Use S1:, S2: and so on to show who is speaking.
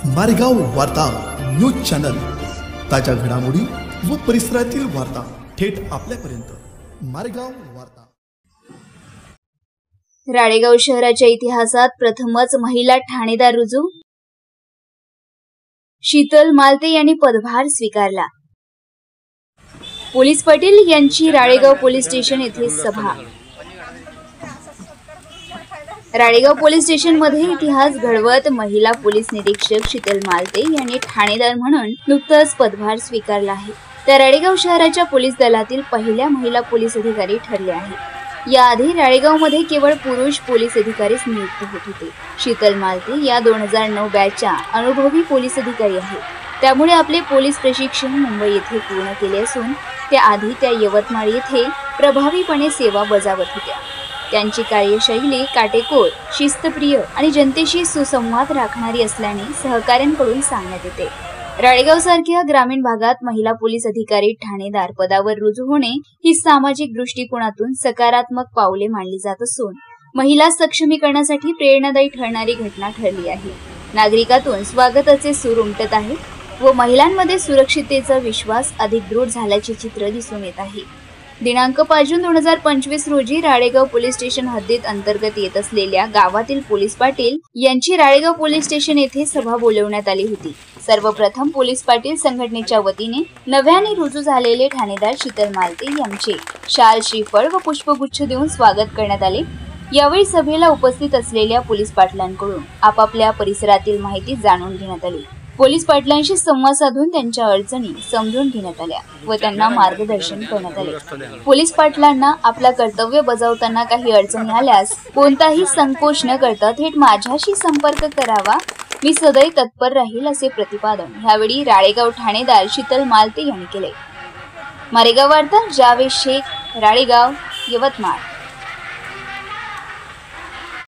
S1: मारेगाव वार्ता news channel, ताज्या घडामोडी व परिसरातील वार्ता थेट आपल्यापर्यंत। मारेगाव वार्ता।
S2: राळेगाव शहराच्या इतिहासात प्रथमच महिला ठाणेदार रुजू। शीतल मालते यांनी पदभार स्वीकारला। पोलीस पाटील यांची राळेगाव पोलीस स्टेशन येथे सभा। राळेगाव पोलीस स्टेशन मध्ये इतिहास घडवत महिला पोलीस निरीक्षक शीतल मालते यांनी ठाणेदार म्हणून नुकताच पदभार स्वीकारला आहे। त्या राळेगाव शहराच्या पोलीस दलातील पहिल्या महिला पोलीस अधिकारी ठरल्या आहेत। याआधी राळेगाव मध्ये केवळ पुरुष पोलीस अधिकारीच नियुक्त होत होते। शीतल मालते या 2009 बॅचच्या अनुभवी पोलीस अधिकारी आहेत। त्यामुळे आपले पोलीस प्रशिक्षण मुंबई येथे पूर्ण केले असून त्याआधी त्या यवतमाळ येथे प्रभावीपणे सेवा बजावत होत्या। त्यांची कार्यशैली काटेकोर, शिस्तप्रिय आणि जनतेशी सुसंवाद राखणारी असल्याने सहकाऱ्यांकडून सांगण्यात येते। राळेगाव सारख्या ग्रामीण भागात महिला पोलीस अधिकारी ठाणेदार पदावर रुजू होणे ही सामाजिक दृष्टिकोनातून सकारात्मक पावले मानली जात असून महिला सक्षमीकरणासाठी प्रेरणादायी ठरणारी घटना ठरली आहे। नागरिकातून स्वागताचे सूर उमटत आहेत व महिलांमध्ये सुरक्षिततेचा विश्वास अधिक दृढ झाल्याचे चित्र दिसून येत आहे। दिनांक 5 जून 2025 रोजी राळेगाव पोलीस स्टेशन हद्दीत अंतर्गत येत असलेल्या गावातील पोलीस पाटील यांची राळेगाव पोलीस स्टेशन येथे सभा बोलवण्यात आली होती। सर्वप्रथम पोलीस पाटील संघटनेच्या वतीने नव्याने रुजू झालेले ठाणेदार शीतल मालते यांचे शाल, श्रीफळ व पुष्पगुच्छ देऊन स्वागत करण्यात आले। यावेळी सभेला उपस्थित असलेल्या पोलीस पाटलांकडून आपापल्या परिसरातील माहिती जाणून घेण्यात आली। पोलीस पाटलांशी संवाद साधून त्यांच्या अडचणी समजून घेण्यात आल्या व त्यांना मार्गदर्शन करण्यात आले। पोलीस पाटलांना आपला कर्तव्य बजावताना काही अडचणी आल्यास कोणताही संकोच न करता थेट माझ्याशी संपर्क करावा, मी सदैव तत्पर राहील असे प्रतिपादन यावेळी राळेगाव ठाणेदार शीतल मालते यांनी केले। मारेगाव वार्ता जावेद शेख, राळेगाव, यवतमाळ।